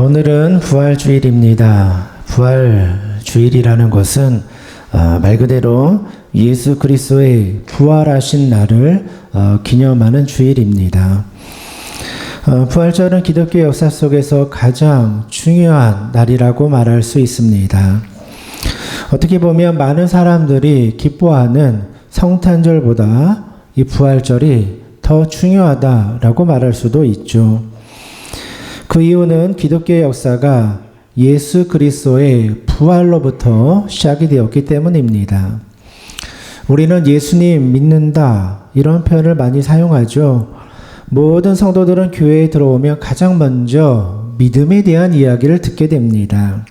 오늘은 부활주일입니다. 부활주일이라는 것은 말 그대로 예수 그리스도의 부활하신 날을 기념하는 주일입니다. 부활절은 기독교 역사 속에서 가장 중요한 날이라고 말할 수 있습니다. 어떻게 보면 많은 사람들이 기뻐하는 성탄절보다 이 부활절이 더 중요하다라고 말할 수도 있죠. 그 이유는 기독교의 역사가 예수 그리스도의 부활로부터 시작이 되었기 때문입니다. 우리는 예수님 믿는다 이런 표현을 많이 사용하죠. 모든 성도들은 교회에 들어오면 가장 먼저 믿음에 대한 이야기를 듣게 됩니다.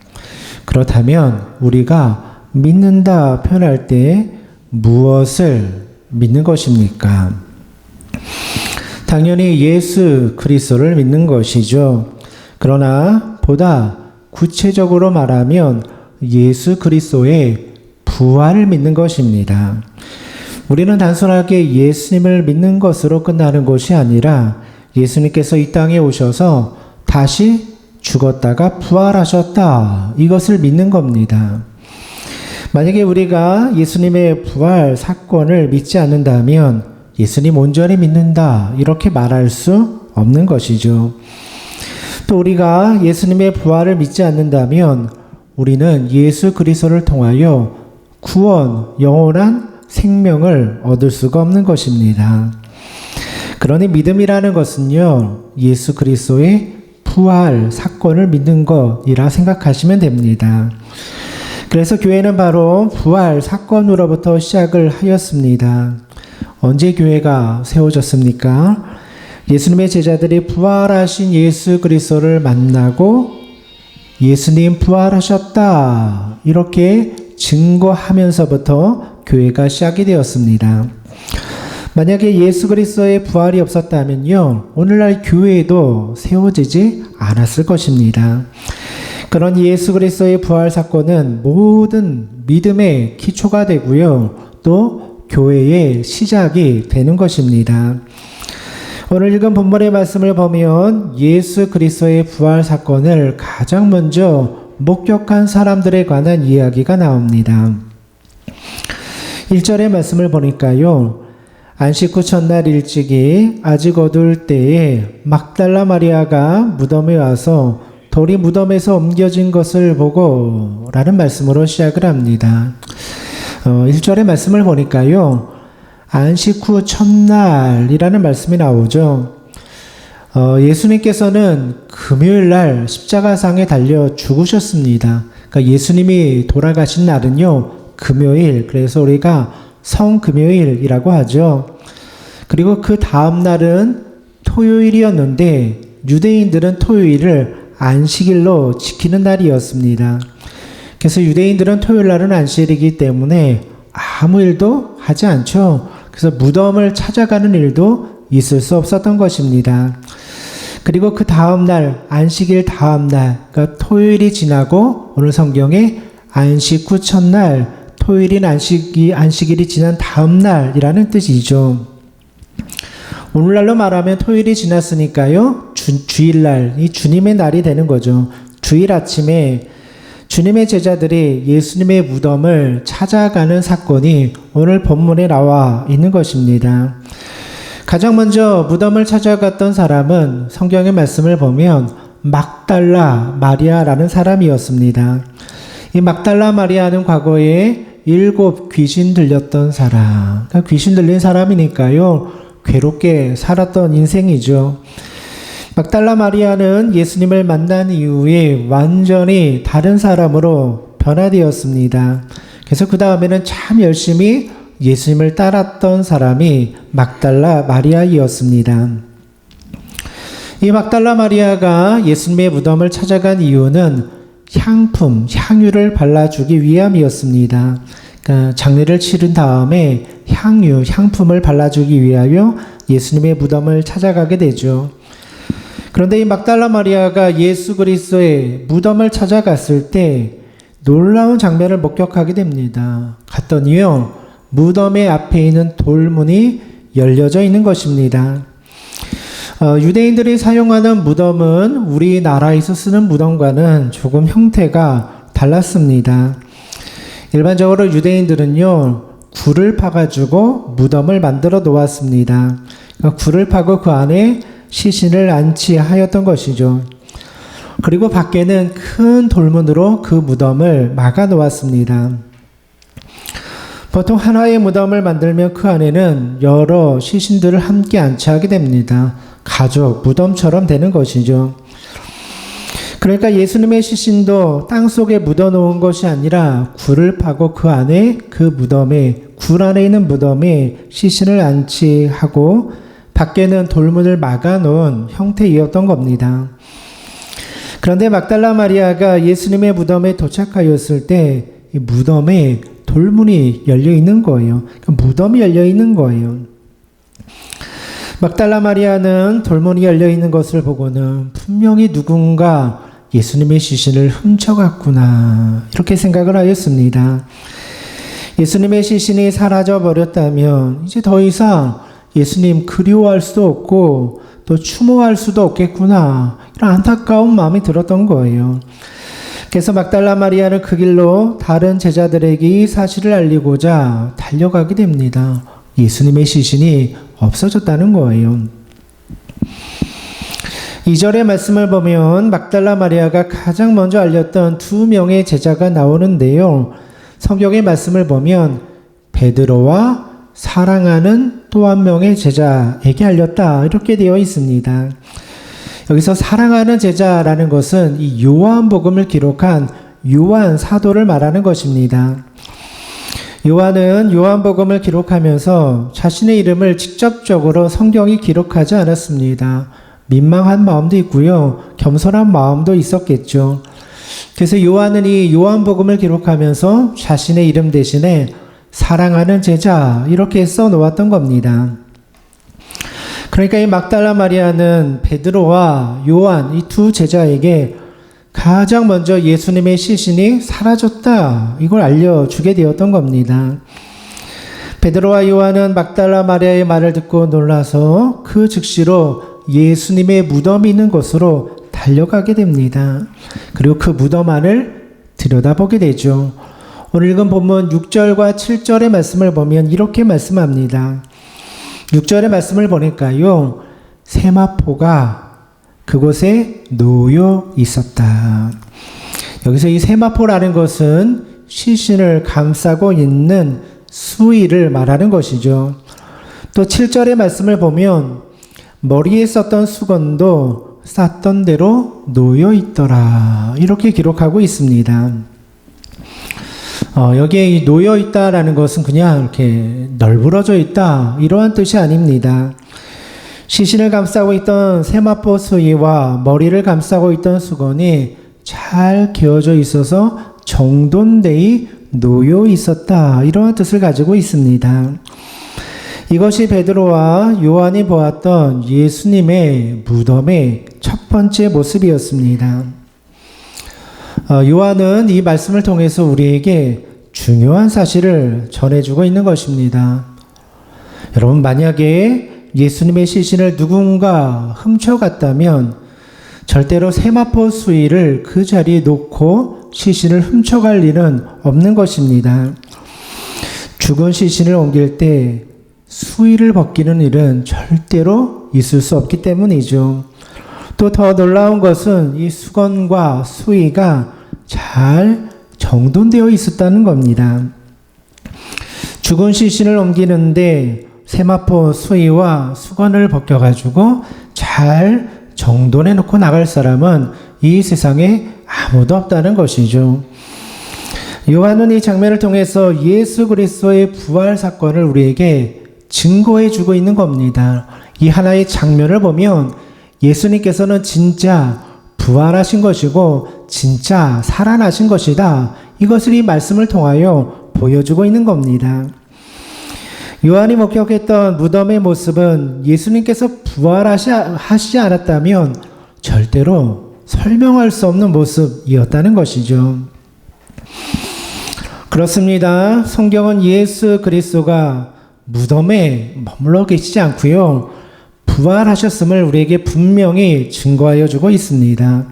그렇다면 우리가 믿는다 표현할 때 무엇을 믿는 것입니까? 당연히 예수 그리스도를 믿는 것이죠. 그러나 보다 구체적으로 말하면 예수 그리스도의 부활을 믿는 것입니다. 우리는 단순하게 예수님을 믿는 것으로 끝나는 것이 아니라 예수님께서 이 땅에 오셔서 다시 죽었다가 부활하셨다. 이것을 믿는 겁니다. 만약에 우리가 예수님의 부활 사건을 믿지 않는다면 예수님 온전히 믿는다 이렇게 말할 수 없는 것이죠. 또 우리가 예수님의 부활을 믿지 않는다면 우리는 예수 그리스도를 통하여 구원, 영원한 생명을 얻을 수가 없는 것입니다. 그러니 믿음이라는 것은요, 예수 그리스도의 부활 사건을 믿는 것이라 생각하시면 됩니다. 그래서 교회는 바로 부활 사건으로부터 시작을 하였습니다. 언제 교회가 세워졌습니까? 예수님의 제자들이 부활하신 예수 그리스도를 만나고 예수님 부활하셨다 이렇게 증거하면서부터 교회가 시작이 되었습니다. 만약에 예수 그리스도의 부활이 없었다면요, 오늘날 교회도 세워지지 않았을 것입니다. 그런 예수 그리스도의 부활 사건은 모든 믿음의 기초가 되고요, 또 교회의 시작이 되는 것입니다. 오늘 읽은 본문의 말씀을 보면 예수 그리스도의 부활 사건을 가장 먼저 목격한 사람들에 관한 이야기가 나옵니다. 1절의 말씀을 보니까요, 안식 후 첫날 일찍이 아직 어두울 때에 막달라 마리아가 무덤에 와서 돌이 무덤에서 옮겨진 것을 보고 라는 말씀으로 시작을 합니다. 1절의 말씀을 보니까요, 안식 후 첫날이라는 말씀이 나오죠. 예수님께서는 금요일 날 십자가상에 달려 죽으셨습니다. 그러니까 예수님이 돌아가신 날은요, 금요일, 그래서 우리가 성금요일이라고 하죠. 그리고 그 다음 날은 토요일이었는데 유대인들은 토요일을 안식일로 지키는 날이었습니다. 그래서 유대인들은 토요일 날은 안식일이기 때문에 아무 일도 하지 않죠. 그래서 무덤을 찾아가는 일도 있을 수 없었던 것입니다. 그리고 그 다음 날, 안식일 다음 날, 그러니까 토요일이 지나고 오늘 성경에 안식 후 첫날, 토요일인 안식일이 지난 다음 날이라는 뜻이죠. 오늘날로 말하면 토요일이 지났으니까요, 주일날, 이 주님의 날이 되는 거죠. 주일 아침에 주님의 제자들이 예수님의 무덤을 찾아가는 사건이 오늘 본문에 나와 있는 것입니다. 가장 먼저 무덤을 찾아갔던 사람은 성경의 말씀을 보면 막달라 마리아라는 사람이었습니다. 이 막달라 마리아는 과거에 7 귀신 들렸던 사람, 그러니까 귀신 들린 사람이니까요, 괴롭게 살았던 인생이죠. 막달라 마리아는 예수님을 만난 이후에 완전히 다른 사람으로 변화되었습니다. 그래서 그 다음에는 참 열심히 예수님을 따랐던 사람이 막달라 마리아이었습니다. 이 막달라 마리아가 예수님의 무덤을 찾아간 이유는 향유를 발라주기 위함이었습니다. 그러니까 장례를 치른 다음에 향품을 발라주기 위하여 예수님의 무덤을 찾아가게 되죠. 그런데 이 막달라 마리아가 예수 그리스도의 무덤을 찾아갔을 때 놀라운 장면을 목격하게 됩니다. 갔더니요, 무덤의 앞에 있는 돌문이 열려져 있는 것입니다. 유대인들이 사용하는 무덤은 우리나라에서 쓰는 무덤과는 조금 형태가 달랐습니다. 일반적으로 유대인들은요, 굴을 파가지고 무덤을 만들어 놓았습니다. 굴을 파고 그 안에 시신을 안치하였던 것이죠. 그리고 밖에는 큰 돌문으로 그 무덤을 막아 놓았습니다. 보통 하나의 무덤을 만들면 그 안에는 여러 시신들을 함께 안치하게 됩니다. 가족, 무덤처럼 되는 것이죠. 그러니까 예수님의 시신도 땅속에 묻어놓은 것이 아니라 굴을 파고 그 안에 그 무덤에, 굴 안에 있는 무덤에 시신을 안치하고 밖에는 돌문을 막아놓은 형태이었던 겁니다. 그런데 막달라 마리아가 예수님의 무덤에 도착하였을 때 이 무덤에 돌문이 열려 있는 거예요. 무덤이 열려 있는 거예요. 막달라 마리아는 돌문이 열려 있는 것을 보고는 분명히 누군가 예수님의 시신을 훔쳐갔구나, 이렇게 생각을 하였습니다. 예수님의 시신이 사라져 버렸다면 이제 더 이상 예수님 그리워할 수도 없고 또 추모할 수도 없겠구나, 이런 안타까운 마음이 들었던 거예요. 그래서 막달라 마리아는 그 길로 다른 제자들에게 이 사실을 알리고자 달려가게 됩니다. 예수님의 시신이 없어졌다는 거예요. 2절의 말씀을 보면 막달라 마리아가 가장 먼저 알렸던 2명의 제자가 나오는데요. 성경의 말씀을 보면 베드로와 사랑하는 또 한 명의 제자에게 알렸다, 이렇게 되어 있습니다. 여기서 사랑하는 제자라는 것은 이 요한복음을 기록한 요한 사도를 말하는 것입니다. 요한은 요한복음을 기록하면서 자신의 이름을 직접적으로 성경이 기록하지 않았습니다. 민망한 마음도 있고요, 겸손한 마음도 있었겠죠. 그래서 요한은 이 요한복음을 기록하면서 자신의 이름 대신에 사랑하는 제자, 이렇게 써 놓았던 겁니다. 그러니까 이 막달라 마리아는 베드로와 요한, 이 두 제자에게 가장 먼저 예수님의 시신이 사라졌다, 이걸 알려주게 되었던 겁니다. 베드로와 요한은 막달라 마리아의 말을 듣고 놀라서 그 즉시로 예수님의 무덤이 있는 곳으로 달려가게 됩니다. 그리고 그 무덤 안을 들여다보게 되죠. 오늘 읽은 본문 6절과 7절의 말씀을 보면 이렇게 말씀합니다. 6절의 말씀을 보니까요, 세마포가 그곳에 놓여 있었다. 여기서 이 세마포라는 것은 시신을 감싸고 있는 수의를 말하는 것이죠. 또 7절의 말씀을 보면 머리에 썼던 수건도 쌌던 대로 놓여 있더라, 이렇게 기록하고 있습니다. 여기에 이 놓여 있다라는 것은 그냥 이렇게 널브러져 있다, 이러한 뜻이 아닙니다. 시신을 감싸고 있던 세마포 수의와 머리를 감싸고 있던 수건이 잘 개어져 있어서 정돈되이 놓여 있었다, 이러한 뜻을 가지고 있습니다. 이것이 베드로와 요한이 보았던 예수님의 무덤의 첫 번째 모습이었습니다. 요한은 이 말씀을 통해서 우리에게 중요한 사실을 전해주고 있는 것입니다. 여러분, 만약에 예수님의 시신을 누군가 훔쳐갔다면 절대로 세마포 수의를 그 자리에 놓고 시신을 훔쳐갈 일은 없는 것입니다. 죽은 시신을 옮길 때 수의를 벗기는 일은 절대로 있을 수 없기 때문이죠. 또 더 놀라운 것은 이 수건과 수의가 잘 정돈되어 있었다는 겁니다. 죽은 시신을 옮기는데 세마포 수의와 수건을 벗겨가지고 잘 정돈해 놓고 나갈 사람은 이 세상에 아무도 없다는 것이죠. 요한은 이 장면을 통해서 예수 그리스도의 부활 사건을 우리에게 증거해 주고 있는 겁니다. 이 하나의 장면을 보면 예수님께서는 진짜 부활하신 것이고 진짜 살아나신 것이다, 이것을 이 말씀을 통하여 보여주고 있는 겁니다. 요한이 목격했던 무덤의 모습은 예수님께서 부활하시지 않았다면 절대로 설명할 수 없는 모습이었다는 것이죠. 그렇습니다. 성경은 예수 그리스도가 무덤에 머물러 계시지 않고요, 부활하셨음을 우리에게 분명히 증거하여 주고 있습니다.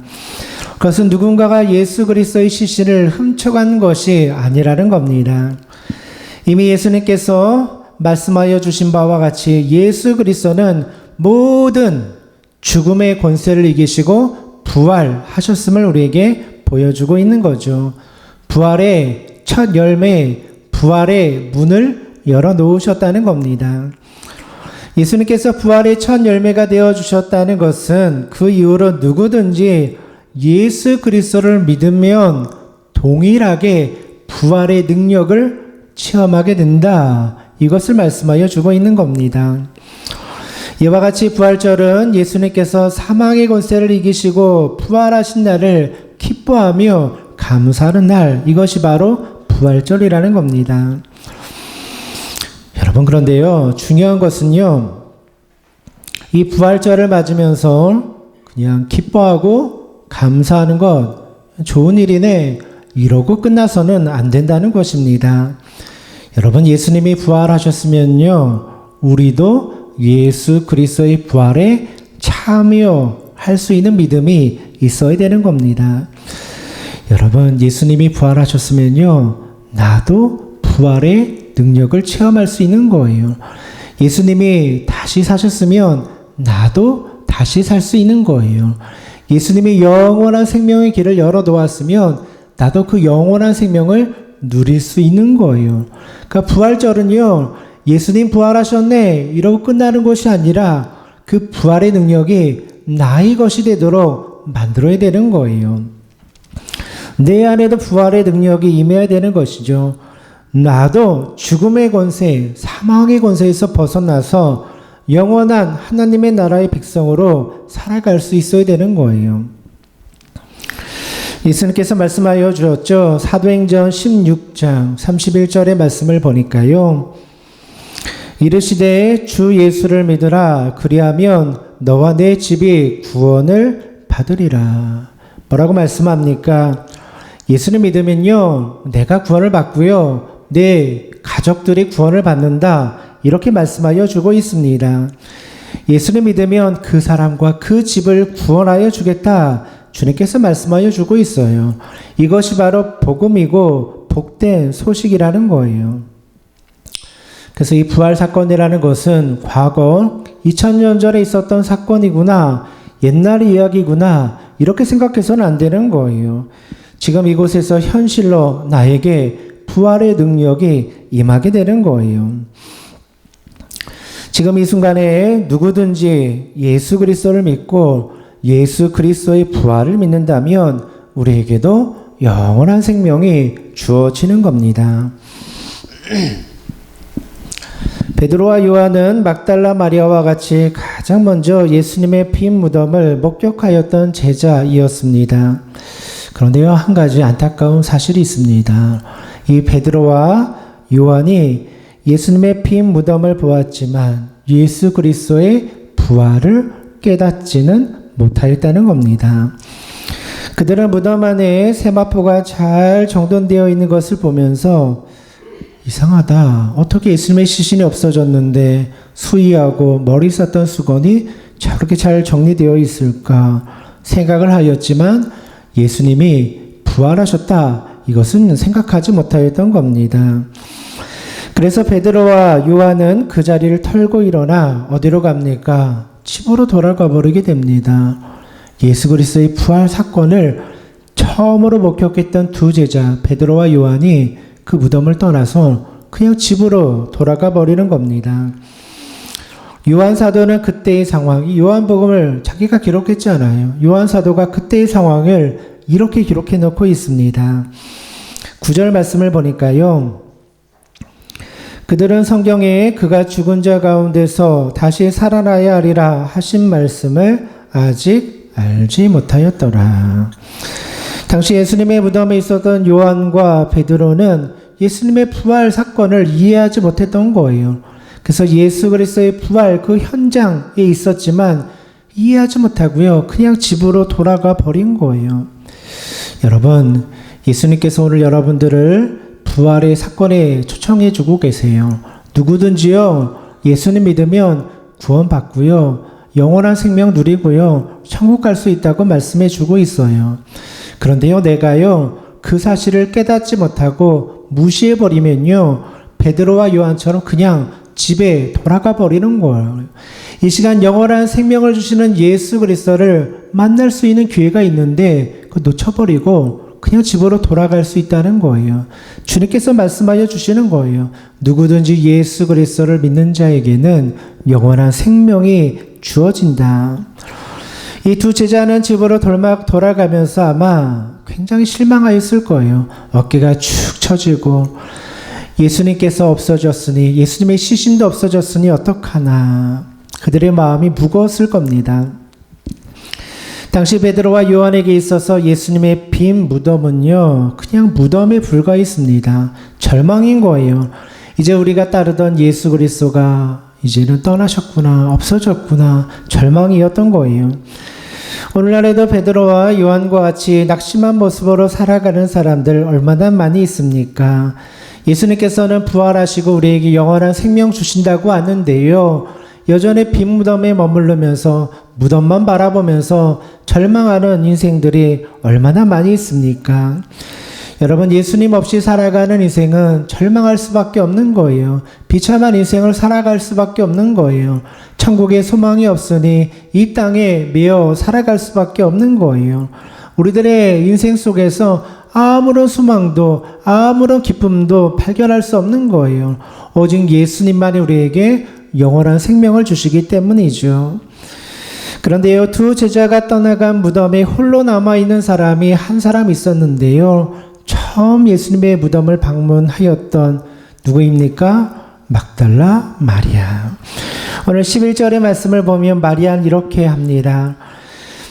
그것은 누군가가 예수 그리스도의 시신을 훔쳐간 것이 아니라는 겁니다. 이미 예수님께서 말씀하여 주신 바와 같이 예수 그리스도는 모든 죽음의 권세를 이기시고 부활하셨음을 우리에게 보여주고 있는 거죠. 부활의 첫 열매, 부활의 문을 열어놓으셨다는 겁니다. 예수님께서 부활의 첫 열매가 되어주셨다는 것은 그 이후로 누구든지 예수 그리스도를 믿으면 동일하게 부활의 능력을 체험하게 된다. 이것을 말씀하여 주고 있는 겁니다. 이와 같이 부활절은 예수님께서 사망의 권세를 이기시고 부활하신 날을 기뻐하며 감사하는 날, 이것이 바로 부활절이라는 겁니다. 여러분, 그런데요, 중요한 것은요, 이 부활절을 맞으면서 그냥 기뻐하고 감사하는 것 좋은 일이네 이러고 끝나서는 안 된다는 것입니다. 여러분, 예수님이 부활하셨으면요, 우리도 예수 그리스도의 부활에 참여할 수 있는 믿음이 있어야 되는 겁니다. 여러분, 예수님이 부활하셨으면요, 나도 부활의 능력을 체험할 수 있는 거예요. 예수님이 다시 사셨으면 나도 다시 살 수 있는 거예요. 예수님이 영원한 생명의 길을 열어놓았으면 나도 그 영원한 생명을 누릴 수 있는 거예요. 그러니까 부활절은요, 예수님 부활하셨네 이러고 끝나는 것이 아니라 그 부활의 능력이 나의 것이 되도록 만들어야 되는 거예요. 내 안에도 부활의 능력이 임해야 되는 것이죠. 나도 죽음의 권세, 사망의 권세에서 벗어나서 영원한 하나님의 나라의 백성으로 살아갈 수 있어야 되는 거예요. 예수님께서 말씀하여 주셨죠. 사도행전 16장 31절의 말씀을 보니까요. 이르시되 주 예수를 믿으라. 그리하면 너와 내 집이 구원을 받으리라. 뭐라고 말씀합니까? 예수를 믿으면요, 내가 구원을 받고요, 내 가족들이 구원을 받는다. 이렇게 말씀하여 주고 있습니다. 예수를 믿으면 그 사람과 그 집을 구원하여 주겠다. 주님께서 말씀하여 주고 있어요. 이것이 바로 복음이고 복된 소식이라는 거예요. 그래서 이 부활 사건이라는 것은 과거 2000년 전에 있었던 사건이구나, 옛날 이야기구나, 이렇게 생각해서는 안 되는 거예요. 지금 이곳에서 현실로 나에게 부활의 능력이 임하게 되는 거예요. 지금 이 순간에 누구든지 예수 그리스도를 믿고 예수 그리스도의 부활을 믿는다면 우리에게도 영원한 생명이 주어지는 겁니다. 베드로와 요한은 막달라 마리아와 같이 가장 먼저 예수님의 빈 무덤을 목격하였던 제자이었습니다. 그런데요, 한 가지 안타까운 사실이 있습니다. 이 베드로와 요한이 예수님의 빈 무덤을 보았지만 예수 그리스도의 부활을 깨닫지는 못하였다는 겁니다. 그들은 무덤 안에 세마포가 잘 정돈되어 있는 것을 보면서 이상하다. 어떻게 예수님의 시신이 없어졌는데 수의하고 머리 썼던 수건이 저렇게 잘 정리되어 있을까 생각을 하였지만 예수님이 부활하셨다. 이것은 생각하지 못하였던 겁니다. 그래서 베드로와 요한은 그 자리를 털고 일어나 어디로 갑니까? 집으로 돌아가 버리게 됩니다. 예수 그리스도의 부활 사건을 처음으로 목격했던 두 제자 베드로와 요한이 그 무덤을 떠나서 그냥 집으로 돌아가 버리는 겁니다. 요한 사도는 그때의 상황, 이 요한복음을 자기가 기록했지 않아요. 요한 사도가 그때의 상황을 이렇게 기록해 놓고 있습니다. 9절 말씀을 보니까요. 그들은 성경에 그가 죽은 자 가운데서 다시 살아나야 하리라 하신 말씀을 아직 알지 못하였더라. 당시 예수님의 무덤에 있었던 요한과 베드로는 예수님의 부활 사건을 이해하지 못했던 거예요. 그래서 예수 그리스도의 부활 그 현장에 있었지만 이해하지 못하고요. 그냥 집으로 돌아가 버린 거예요. 여러분, 예수님께서 오늘 여러분들을 부활의 사건에 초청해 주고 계세요. 누구든지요, 예수님 믿으면 구원받고요, 영원한 생명 누리고요. 천국 갈 수 있다고 말씀해 주고 있어요. 그런데요, 내가요, 그 사실을 깨닫지 못하고 무시해 버리면요, 베드로와 요한처럼 그냥 집에 돌아가 버리는 거예요. 이 시간 영원한 생명을 주시는 예수 그리스도를 만날 수 있는 기회가 있는데 그거 놓쳐버리고 그냥 집으로 돌아갈 수 있다는 거예요. 주님께서 말씀하여 주시는 거예요. 누구든지 예수 그리스도를 믿는 자에게는 영원한 생명이 주어진다. 이 두 제자는 집으로 돌아가면서 아마 굉장히 실망하였을 거예요. 어깨가 축 처지고 예수님께서 없어졌으니, 예수님의 시신도 없어졌으니 어떡하나. 그들의 마음이 무거웠을 겁니다. 당시 베드로와 요한에게 있어서 예수님의 빈 무덤은요, 그냥 무덤에 불과했습니다. 절망인 거예요. 이제 우리가 따르던 예수 그리스도가 이제는 떠나셨구나, 없어졌구나, 절망이었던 거예요. 오늘날에도 베드로와 요한과 같이 낙심한 모습으로 살아가는 사람들 얼마나 많이 있습니까? 예수님께서는 부활하시고 우리에게 영원한 생명 주신다고 하는데요, 여전히 빈 무덤에 머무르면서 무덤만 바라보면서 절망하는 인생들이 얼마나 많이 있습니까? 여러분, 예수님 없이 살아가는 인생은 절망할 수밖에 없는 거예요. 비참한 인생을 살아갈 수밖에 없는 거예요. 천국에 소망이 없으니 이 땅에 매여 살아갈 수밖에 없는 거예요. 우리들의 인생 속에서 아무런 소망도 아무런 기쁨도 발견할 수 없는 거예요. 오직 예수님만이 우리에게 영원한 생명을 주시기 때문이죠. 그런데요, 두 제자가 떠나간 무덤에 홀로 남아있는 사람이 한 사람 있었는데요, 처음 예수님의 무덤을 방문하였던 누구입니까? 막달라 마리아. 오늘 11절의 말씀을 보면 마리아는 이렇게 합니다.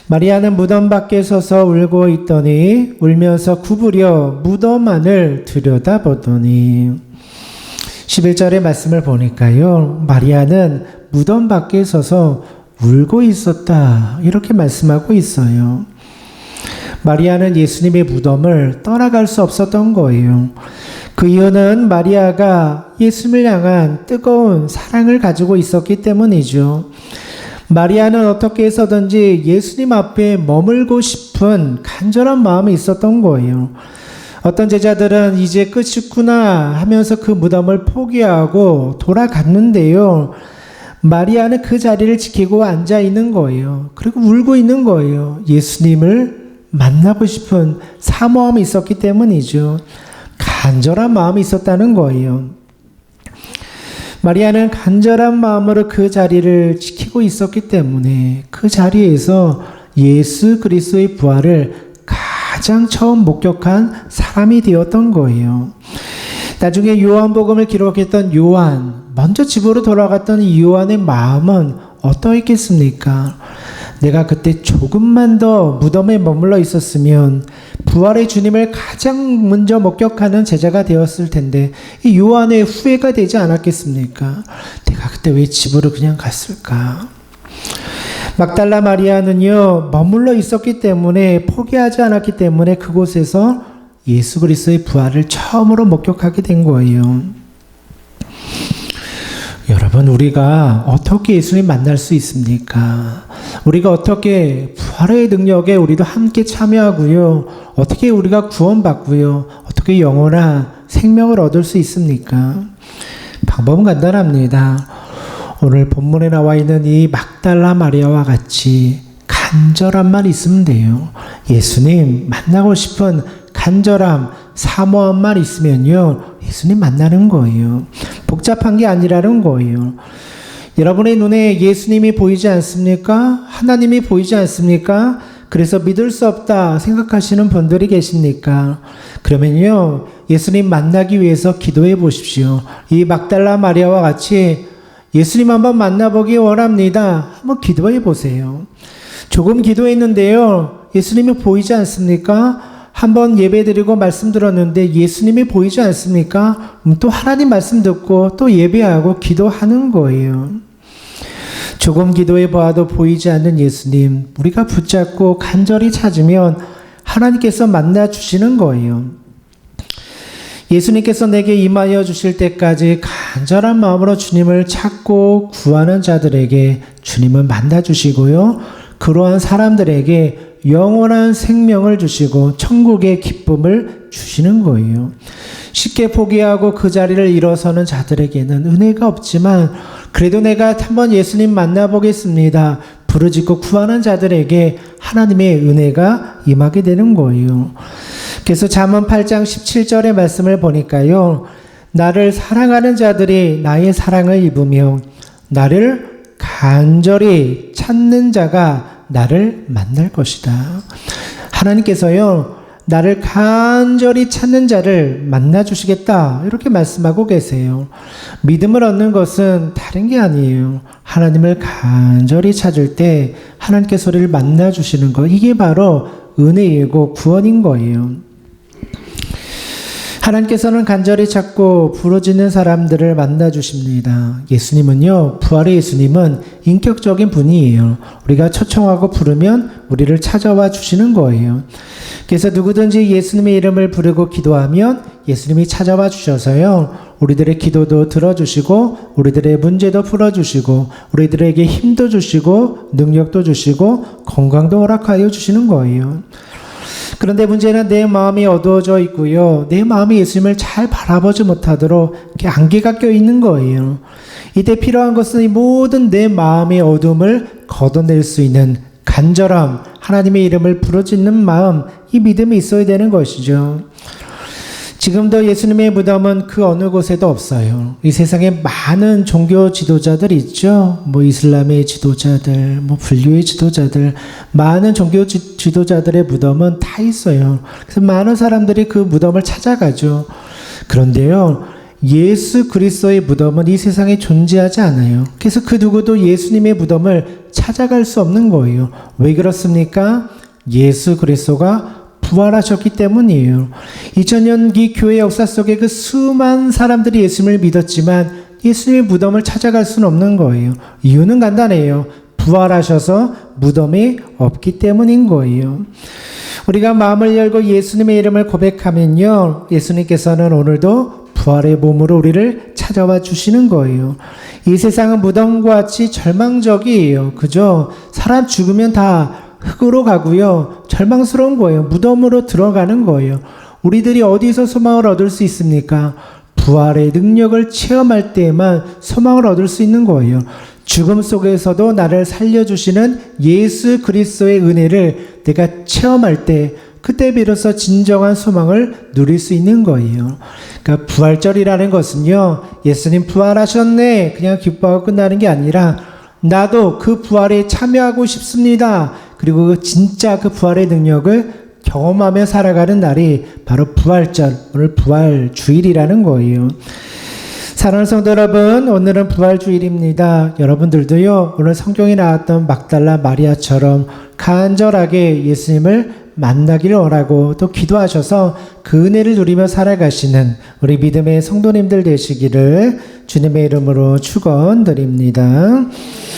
마리아는 무덤 밖에 서서 울고 있더니 울면서 구부려 무덤 안을 들여다보더니, 11절의 말씀을 보니까요, 마리아는 무덤 밖에 서서 울고 있었다, 이렇게 말씀하고 있어요. 마리아는 예수님의 무덤을 떠나갈 수 없었던 거예요. 그 이유는 마리아가 예수님을 향한 뜨거운 사랑을 가지고 있었기 때문이죠. 마리아는 어떻게 해서든지 예수님 앞에 머물고 싶은 간절한 마음이 있었던 거예요. 어떤 제자들은 이제 끝이구나 하면서 그 무덤을 포기하고 돌아갔는데요, 마리아는 그 자리를 지키고 앉아 있는 거예요. 그리고 울고 있는 거예요. 예수님을 만나고 싶은 사모함이 있었기 때문이죠. 간절한 마음이 있었다는 거예요. 마리아는 간절한 마음으로 그 자리를 지키고 있었기 때문에 그 자리에서 예수 그리스도의 부활을 가장 처음 목격한 사람이 되었던 거예요. 나중에 요한복음을 기록했던 요한, 먼저 집으로 돌아갔던 이 요한의 마음은 어떠했겠습니까? 내가 그때 조금만 더 무덤에 머물러 있었으면 부활의 주님을 가장 먼저 목격하는 제자가 되었을 텐데, 이 요한의 후회가 되지 않았겠습니까? 내가 그때 왜 집으로 그냥 갔을까? 막달라 마리아는요, 머물러 있었기 때문에, 포기하지 않았기 때문에 그곳에서 예수 그리스도의 부활을 처음으로 목격하게 된 거예요. 여러분, 우리가 어떻게 예수님 만날 수 있습니까? 우리가 어떻게 부활의 능력에 우리도 함께 참여하고요, 어떻게 우리가 구원받고요, 어떻게 영원한 생명을 얻을 수 있습니까? 방법은 간단합니다. 오늘 본문에 나와 있는 이 막달라 마리아와 같이 간절함만 있으면 돼요. 예수님 만나고 싶은 간절함, 사모함만 있으면요, 예수님 만나는 거예요. 복잡한 게 아니라는 거예요. 여러분의 눈에 예수님이 보이지 않습니까? 하나님이 보이지 않습니까? 그래서 믿을 수 없다 생각하시는 분들이 계십니까? 그러면요, 예수님 만나기 위해서 기도해 보십시오. 이 막달라 마리아와 같이 예수님 한번 만나보기 원합니다. 한번 기도해 보세요. 조금 기도했는데요, 예수님이 보이지 않습니까? 한번 예배 드리고 말씀 들었는데 예수님이 보이지 않습니까? 또 하나님 말씀 듣고 또 예배하고 기도하는 거예요. 조금 기도해 보아도 보이지 않는 예수님, 우리가 붙잡고 간절히 찾으면 하나님께서 만나 주시는 거예요. 예수님께서 내게 임하여 주실 때까지 간절한 마음으로 주님을 찾고 구하는 자들에게 주님은 만나 주시고요. 그러한 사람들에게 영원한 생명을 주시고 천국의 기쁨을 주시는 거예요. 쉽게 포기하고 그 자리를 일어서는 자들에게는 은혜가 없지만 그래도 내가 한번 예수님 만나보겠습니다. 부르짖고 구하는 자들에게 하나님의 은혜가 임하게 되는 거예요. 그래서 잠언 8장 17절의 말씀을 보니까요. 나를 사랑하는 자들이 나의 사랑을 입으며 나를 간절히 찾는 자가 나를 만날 것이다. 하나님께서요. 나를 간절히 찾는 자를 만나주시겠다. 이렇게 말씀하고 계세요. 믿음을 얻는 것은 다른 게 아니에요. 하나님을 간절히 찾을 때 하나님께서 우리를 만나주시는 것. 이게 바로 은혜이고 구원인 거예요. 하나님께서는 간절히 찾고 부르짖는 사람들을 만나주십니다. 예수님은요, 부활의 예수님은 인격적인 분이에요. 우리가 초청하고 부르면 우리를 찾아와 주시는 거예요. 그래서 누구든지 예수님의 이름을 부르고 기도하면 예수님이 찾아와 주셔서요, 우리들의 기도도 들어주시고, 우리들의 문제도 풀어주시고, 우리들에게 힘도 주시고, 능력도 주시고, 건강도 허락하여 주시는 거예요. 그런데 문제는 내 마음이 어두워져 있고요. 내 마음이 예수님을 잘 바라보지 못하도록 이렇게 안개가 껴 있는 거예요. 이때 필요한 것은 이 모든 내 마음의 어둠을 걷어낼 수 있는 간절함, 하나님의 이름을 부르짖는 마음, 이 믿음이 있어야 되는 것이죠. 지금도 예수님의 무덤은 그 어느 곳에도 없어요. 이 세상에 많은 종교 지도자들이 있죠. 뭐 이슬람의 지도자들, 뭐 불교의 지도자들, 많은 종교 지도자들의 무덤은 다 있어요. 그래서 많은 사람들이 그 무덤을 찾아가죠. 그런데요, 예수 그리스도의 무덤은 이 세상에 존재하지 않아요. 그래서 그 누구도 예수님의 무덤을 찾아갈 수 없는 거예요. 왜 그렇습니까? 예수 그리스도가 부활하셨기 때문이에요. 2000년기 교회 역사 속에 그 수많은 사람들이 예수님을 믿었지만 예수님의 무덤을 찾아갈 수는 없는 거예요. 이유는 간단해요. 부활하셔서 무덤이 없기 때문인 거예요. 우리가 마음을 열고 예수님의 이름을 고백하면요, 예수님께서는 오늘도 부활의 몸으로 우리를 찾아와 주시는 거예요. 이 세상은 무덤과 같이 절망적이에요. 그죠? 사람 죽으면 다 흙으로 가고요. 절망스러운 거예요. 무덤으로 들어가는 거예요. 우리들이 어디서 소망을 얻을 수 있습니까? 부활의 능력을 체험할 때에만 소망을 얻을 수 있는 거예요. 죽음 속에서도 나를 살려주시는 예수 그리스도의 은혜를 내가 체험할 때, 그때 비로소 진정한 소망을 누릴 수 있는 거예요. 그러니까 부활절이라는 것은요, 예수님 부활하셨네, 그냥 기뻐하고 끝나는 게 아니라 나도 그 부활에 참여하고 싶습니다. 그리고 진짜 그 부활의 능력을 경험하며 살아가는 날이 바로 부활절, 오늘 부활주일이라는 거예요. 사랑하는 성도 여러분, 오늘은 부활주일입니다. 여러분들도요, 오늘 성경에 나왔던 막달라 마리아처럼 간절하게 예수님을 만나기를 원하고 또 기도하셔서 그 은혜를 누리며 살아가시는 우리 믿음의 성도님들 되시기를 주님의 이름으로 축원드립니다.